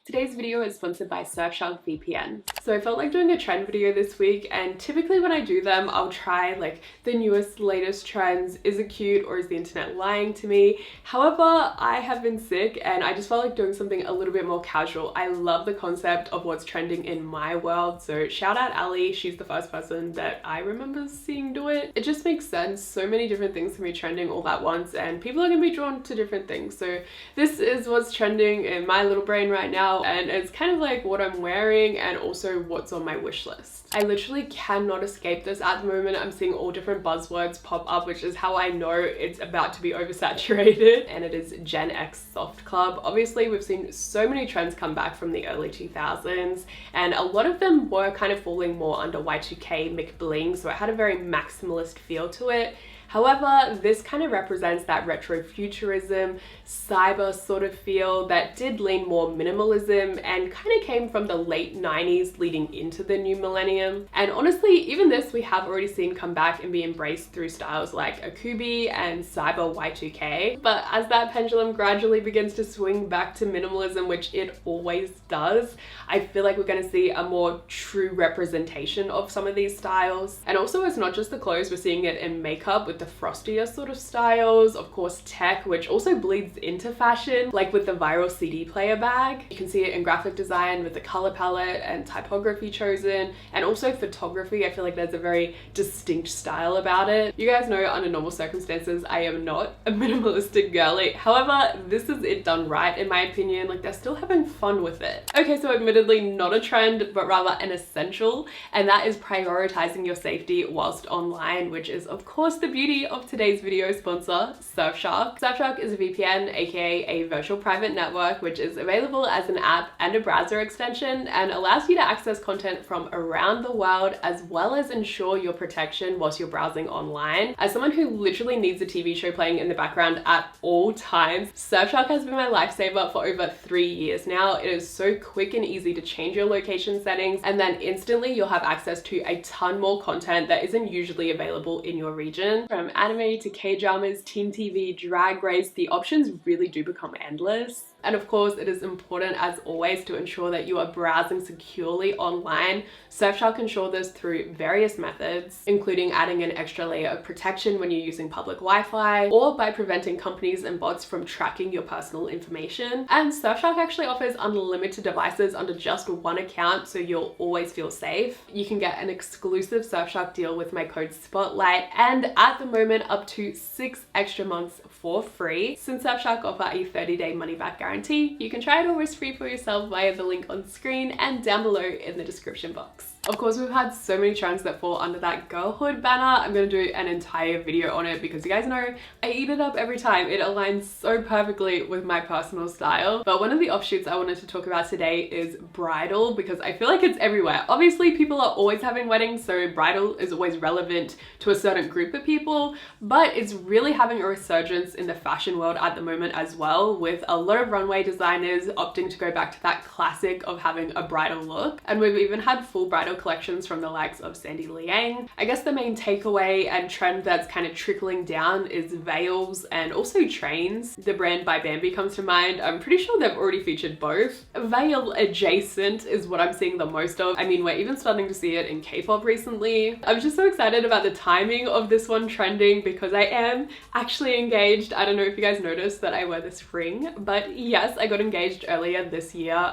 Today's video is sponsored by Surfshark VPN. So I felt like doing a trend video this week, and typically when I do them, I'll try like the newest, latest trends. Is it cute or is the internet lying to me? However, I have been sick and I just felt like doing something a little bit more casual. I love the concept of what's trending in my world. So shout out Ali, she's the first person that I remember seeing do it. It just makes sense. So many different things can be trending all at once and people are gonna be drawn to different things. So this is what's trending in my little brain right now. And it's kind of like what I'm wearing and also what's on my wish list. I literally cannot escape this at the moment. I'm seeing all different buzzwords pop up, which is how I know it's about to be oversaturated. And it is Gen X Soft Club. Obviously, we've seen so many trends come back from the early 2000s, and a lot of them were kind of falling more under Y2K McBling, so it had a very maximalist feel to it. However, this kind of represents that retro futurism, cyber sort of feel that did lean more minimalism and kind of came from the late 90s leading into the new millennium. And honestly, even this we have already seen come back and be embraced through styles like acubi and cyber Y2K. But as that pendulum gradually begins to swing back to minimalism, which it always does, I feel like we're going to see a more true representation of some of these styles. And also, it's not just the clothes, we're seeing it in makeup with the frostier sort of styles, of course tech, which also bleeds into fashion, like with the viral CD player bag. You can see it in graphic design with the color palette and typography chosen, and also photography. I feel like there's a very distinct style about it. You guys know under normal circumstances I am not a minimalistic girly, however this is it done right in my opinion. Like, they're still having fun with it. Okay, so admittedly not a trend but rather an essential, and that is prioritizing your safety whilst online, which is of course the beauty of today's video sponsor, Surfshark. Surfshark is a VPN, aka a virtual private network, which is available as an app and a browser extension and allows you to access content from around the world, as well as ensure your protection whilst you're browsing online. As someone who literally needs a TV show playing in the background at all times, Surfshark has been my lifesaver for over 3 years now. It is so quick and easy to change your location settings, and then instantly you'll have access to a ton more content that isn't usually available in your region. From anime to K-dramas, teen TV, drag race, the options really do become endless. And of course, it is important as always to ensure that you are browsing securely online. Surfshark ensure this through various methods, including adding an extra layer of protection when you're using public Wi-Fi, or by preventing companies and bots from tracking your personal information. And Surfshark actually offers unlimited devices under just one account, so you'll always feel safe. You can get an exclusive Surfshark deal with my code SPOTLIGHT, and at the moment up to 6 extra months for free. Since Surfshark offer a 30-day money-back guarantee, you can try it all risk-free for yourself via the link on screen and down below in the description box. Of course, we've had so many trends that fall under that girlhood banner. I'm gonna do an entire video on it because you guys know I eat it up every time. It aligns so perfectly with my personal style. But one of the offshoots I wanted to talk about today is bridal, because I feel like it's everywhere. Obviously, people are always having weddings, so bridal is always relevant to a certain group of people, but it's really having a resurgence in the fashion world at the moment as well, with a lot of runway designers opting to go back to that classic of having a bridal look. And we've even had full bridal collections from the likes of Sandy Liang. I guess the main takeaway and trend that's kind of trickling down is veils and also trains. The brand by Bambi comes to mind. I'm pretty sure they've already featured both. Veil adjacent is what I'm seeing the most of. I mean, we're even starting to see it in K-pop recently. I'm just so excited about the timing of this one trending because I am actually engaged. I don't know if you guys noticed that I wear this ring, but yes, I got engaged earlier this year.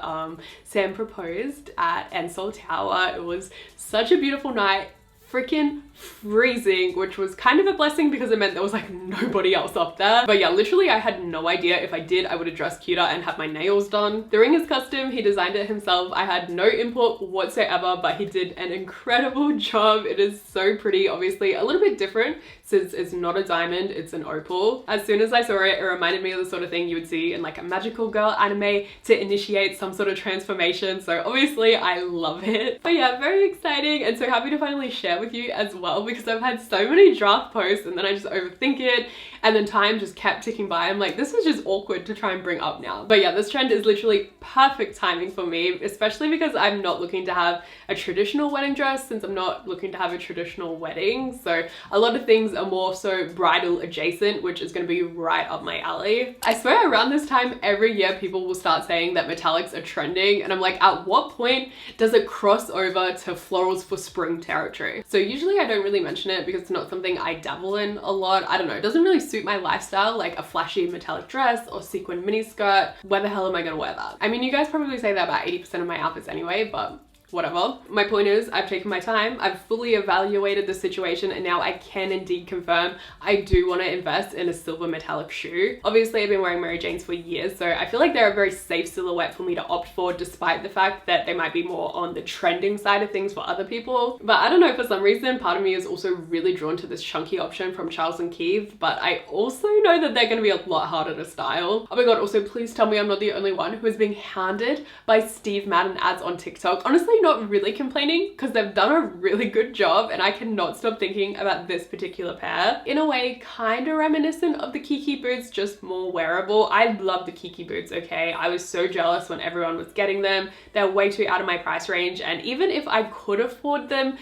Sam proposed at Ensol Tower. It was such a beautiful night. Freaking freezing, which was kind of a blessing because it meant there was like nobody else up there. But yeah, literally I had no idea. If I did, I would have dressed cuter and have my nails done. The ring is custom. He designed it himself. I had no input whatsoever, but he did an incredible job. It is so pretty. Obviously a little bit different since it's not a diamond, it's an opal. As soon as I saw it, it reminded me of the sort of thing you would see in like a magical girl anime to initiate some sort of transformation. So obviously I love it. But yeah, very exciting and so happy to finally share share with you as well, because I've had so many draft posts and then I just overthink it and then time just kept ticking by. I'm like, this is just awkward to try and bring up now. But yeah, this trend is literally perfect timing for me, especially because I'm not looking to have a traditional wedding dress, since I'm not looking to have a traditional wedding. So a lot of things are more so bridal adjacent, which is going to be right up my alley. I swear around this time every year people will start saying that metallics are trending, and I'm like, at what point does it cross over to florals for spring territory? So usually I don't really mention it because it's not something I dabble in a lot. I don't know, it doesn't really suit my lifestyle, like a flashy metallic dress or sequin mini skirt. Where the hell am I gonna wear that? I mean, you guys probably say that about 80% of my outfits anyway, but whatever. My point is, I've taken my time, I've fully evaluated the situation, and now I can indeed confirm I do want to invest in a silver metallic shoe. Obviously, I've been wearing Mary Janes for years, so I feel like they're a very safe silhouette for me to opt for, despite the fact that they might be more on the trending side of things for other people. But I don't know, for some reason, part of me is also really drawn to this chunky option from Charles & Keith, but I also know that they're going to be a lot harder to style. Oh my god, also please tell me I'm not the only one who is being hounded by Steve Madden ads on TikTok. Honestly, not really complaining, because they've done a really good job and I cannot stop thinking about this particular pair. In a way, kind of reminiscent of the Kiki boots, just more wearable. I love the Kiki boots, okay? I was so jealous when everyone was getting them. They're way too out of my price range, and even if I could afford them,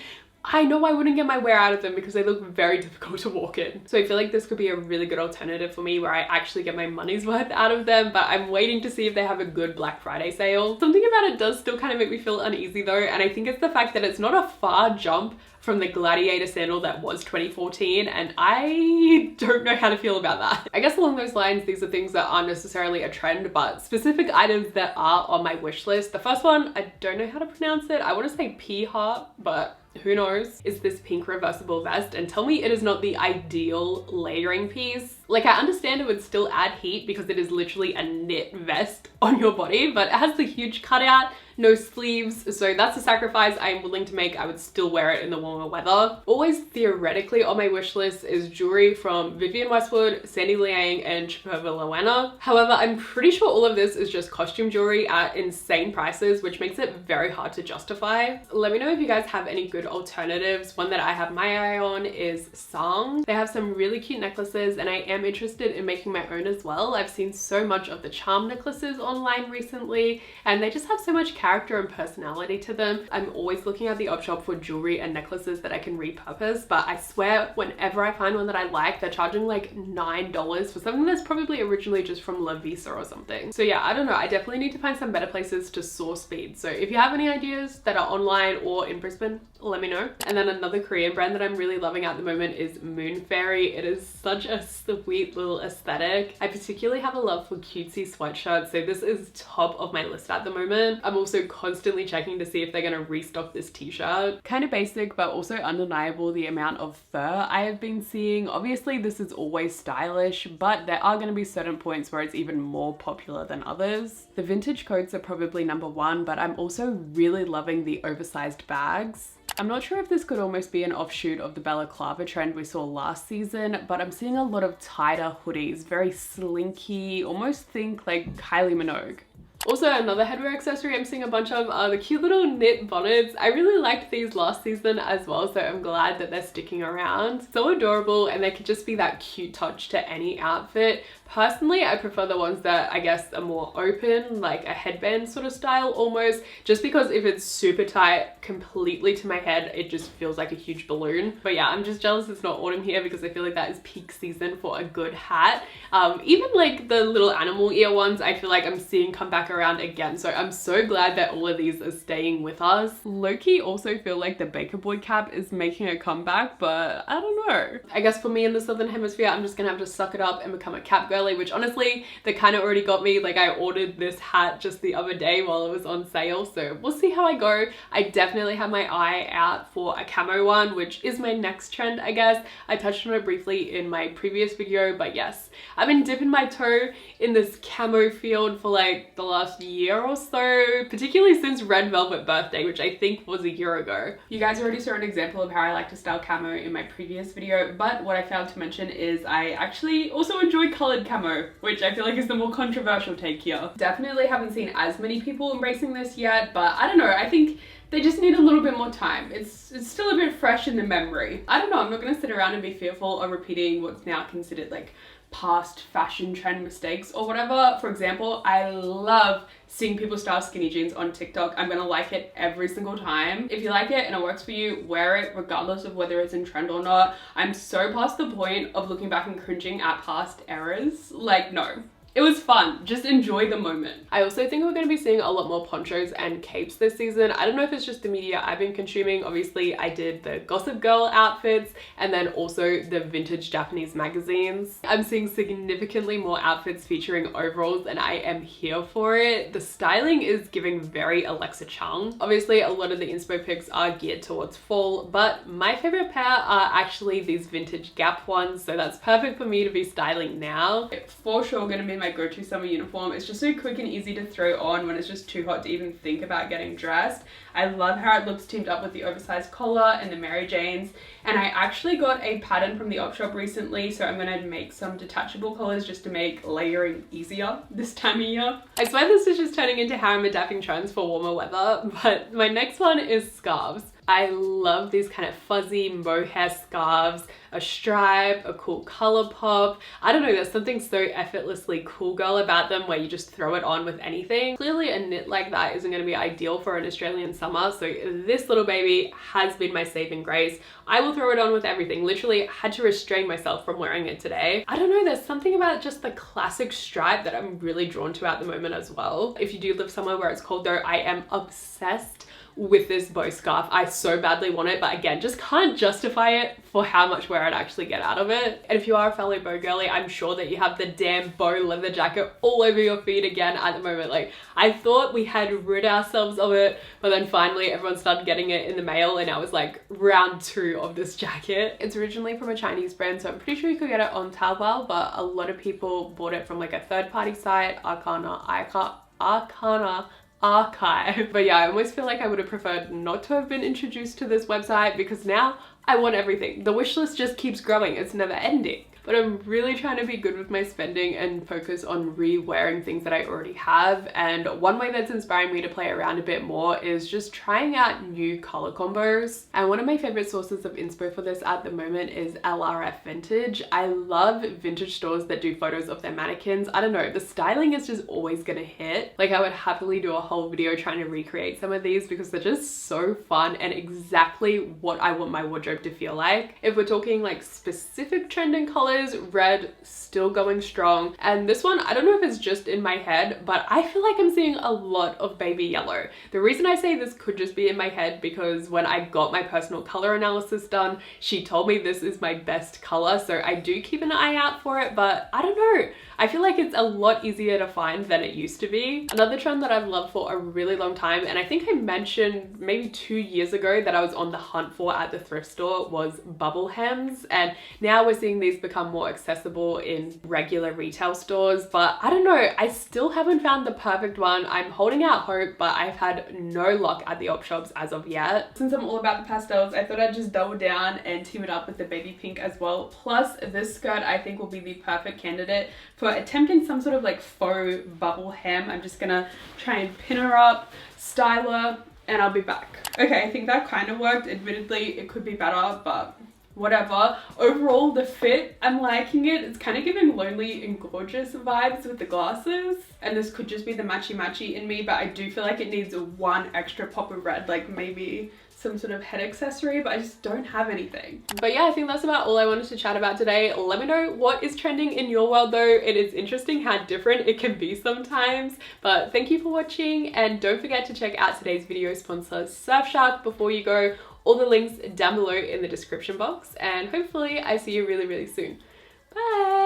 I know I wouldn't get my wear out of them because they look very difficult to walk in. So I feel like this could be a really good alternative for me where I actually get my money's worth out of them, but I'm waiting to see if they have a good Black Friday sale. Something about it does still kind of make me feel uneasy though, and I think it's the fact that it's not a far jump from the Gladiator sandal that was 2014, and I don't know how to feel about that. I guess along those lines, these are things that aren't necessarily a trend, but specific items that are on my wish list. The first one, I don't know how to pronounce it. I want to say P-Heart, but who knows, is this pink reversible vest, and tell me it is not the ideal layering piece. Like, I understand it would still add heat because it is literally a knit vest on your body, but it has the huge cutout, no sleeves, so that's a sacrifice I'm willing to make. I would still wear it in the warmer weather. Always theoretically on my wish list is jewelry from Vivienne Westwood, Sandy Liang, and Chipova Luena. However, I'm pretty sure all of this is just costume jewelry at insane prices, which makes it very hard to justify. Let me know if you guys have any good alternatives. One that I have my eye on is Sang. They have some really cute necklaces, and I am interested in making my own as well. I've seen so much of the charm necklaces online recently, and they just have so much character and personality to them. I'm always looking at the op shop for jewelry and necklaces that I can repurpose, but I swear whenever I find one that I like, they're charging like $9 for something that's probably originally just from La Visa or something. So yeah, I don't know. I definitely need to find some better places to source beads. So if you have any ideas that are online or in Brisbane, let me know. And then another Korean brand that I'm really loving at the moment is Moon Fairy. It is such a sweet little aesthetic. I particularly have a love for cutesy sweatshirts, so this is top of my list at the moment. I'm also constantly checking to see if they're gonna restock this t-shirt. Kind of basic, but also undeniable the amount of fur I have been seeing. Obviously this is always stylish, but there are gonna be certain points where it's even more popular than others. The vintage coats are probably number one, but I'm also really loving the oversized bags. I'm not sure if this could almost be an offshoot of the balaclava trend we saw last season, but I'm seeing a lot of tighter hoodies, very slinky, almost think like Kylie Minogue. Also, another headwear accessory I'm seeing a bunch of are the cute little knit bonnets. I really liked these last season as well, so I'm glad that they're sticking around. So adorable, and they could just be that cute touch to any outfit. Personally, I prefer the ones that I guess are more open, like a headband sort of style almost, just because if it's super tight completely to my head, it just feels like a huge balloon. But yeah, I'm just jealous it's not autumn here because I feel like that is peak season for a good hat. Even like the little animal ear ones, I feel like I'm seeing come back around again. So I'm so glad that all of these are staying with us. Low-key also feel like the Baker Boy cap is making a comeback, but I don't know. I guess for me in the Southern Hemisphere, I'm just gonna have to suck it up and become a cap girly, which honestly, they kind of already got me. Like, I ordered this hat just the other day while it was on sale, so we'll see how I go. I definitely have my eye out for a camo one, which is my next trend, I guess. I touched on it briefly in my previous video, but yes, I've been dipping my toe in this camo field for like the last year or so, particularly since Red Velvet Birthday, which I think was a year ago. You guys already saw an example of how I like to style camo in my previous video, but what I failed to mention is I actually also enjoy colored camo, which I feel like is the more controversial take here. Definitely haven't seen as many people embracing this yet, but I don't know, I think they just need a little bit more time. It's still a bit fresh in the memory. I don't know, I'm not gonna sit around and be fearful of repeating what's now considered like past fashion trend mistakes or whatever. For example, I love seeing people style skinny jeans on TikTok. I'm gonna like it every single time. If you like it and it works for you, wear it regardless of whether it's in trend or not. I'm so past the point of looking back and cringing at past errors. Like, no. It was fun. Just enjoy the moment. I also think we're going to be seeing a lot more ponchos and capes this season. I don't know if it's just the media I've been consuming. Obviously, I did the Gossip Girl outfits and then also the vintage Japanese magazines. I'm seeing significantly more outfits featuring overalls and I am here for it. The styling is giving very Alexa Chung. Obviously, a lot of the inspo pics are geared towards fall, but my favorite pair are actually these vintage Gap ones, so that's perfect for me to be styling now. It's for sure going to be my go-to summer uniform. It's just so quick and easy to throw on when it's just too hot to even think about getting dressed. I love how it looks teamed up with the oversized collar and the Mary Janes, and I actually got a pattern from the op shop recently, so I'm gonna make some detachable collars just to make layering easier this time of year. I swear this is just turning into how I'm adapting trends for warmer weather, but my next one is scarves. I love these kind of fuzzy mohair scarves, a stripe, a cool color pop. I don't know, there's something so effortlessly cool girl about them where you just throw it on with anything. Clearly a knit like that isn't going to be ideal for an Australian summer, so this little baby has been my saving grace. I will throw it on with everything. Literally had to restrain myself from wearing it today. I don't know, there's something about just the classic stripe that I'm really drawn to at the moment as well. If you do live somewhere where it's cold though, I am obsessed with this bow scarf. I so badly want it, but again, just can't justify it for how much wear I'd actually get out of it. And if you are a fellow bow girly, I'm sure that you have the damn bow leather jacket all over your feet again at the moment. Like, I thought we had rid ourselves of it, but then finally everyone started getting it in the mail and I was like round 2 of this jacket. It's originally from a Chinese brand, so I'm pretty sure you could get it on Taobao, but a lot of people bought it from like a third-party site, Archive. But yeah, I almost feel like I would have preferred not to have been introduced to this website because now I want everything. The wish list just keeps growing. It's never ending. But I'm really trying to be good with my spending and focus on re-wearing things that I already have. And one way that's inspiring me to play around a bit more is just trying out new color combos. And one of my favorite sources of inspo for this at the moment is LRF Vintage. I love vintage stores that do photos of their mannequins. I don't know, the styling is just always gonna hit. Like, I would happily do a whole video trying to recreate some of these because they're just so fun and exactly what I want my wardrobe to feel like. If we're talking like specific trending colors, red still going strong, and this one, I don't know if it's just in my head, but I feel like I'm seeing a lot of baby yellow. The reason I say this could just be in my head because when I got my personal color analysis done, she told me this is my best color, so I do keep an eye out for it, but I don't know. I feel like it's a lot easier to find than it used to be. Another trend that I've loved for a really long time, and I think I mentioned maybe 2 years ago that I was on the hunt for at the thrift store, was bubble hems, and now we're seeing these become more accessible in regular retail stores, but I don't know, I still haven't found the perfect one. I'm holding out hope, but I've had no luck at the op shops as of yet. Since I'm all about the pastels, I thought I'd just double down and team it up with the baby pink as well. Plus, this skirt I think will be the perfect candidate for attempting some sort of like faux bubble hem. I'm just gonna try and pin her up, style her, and I'll be back. Okay, I think that kind of worked. Admittedly, it could be better, but whatever. Overall, the fit, I'm liking it. It's kind of giving lonely and gorgeous vibes with the glasses. And this could just be the matchy-matchy in me, but I do feel like it needs one extra pop of red, like maybe some sort of head accessory, but I just don't have anything. But yeah, I think that's about all I wanted to chat about today. Let me know what is trending in your world though. It is interesting how different it can be sometimes. But thank you for watching, and don't forget to check out today's video sponsor, Surfshark, before you go. All the links down below in the description box, and hopefully I see you really, really soon. Bye!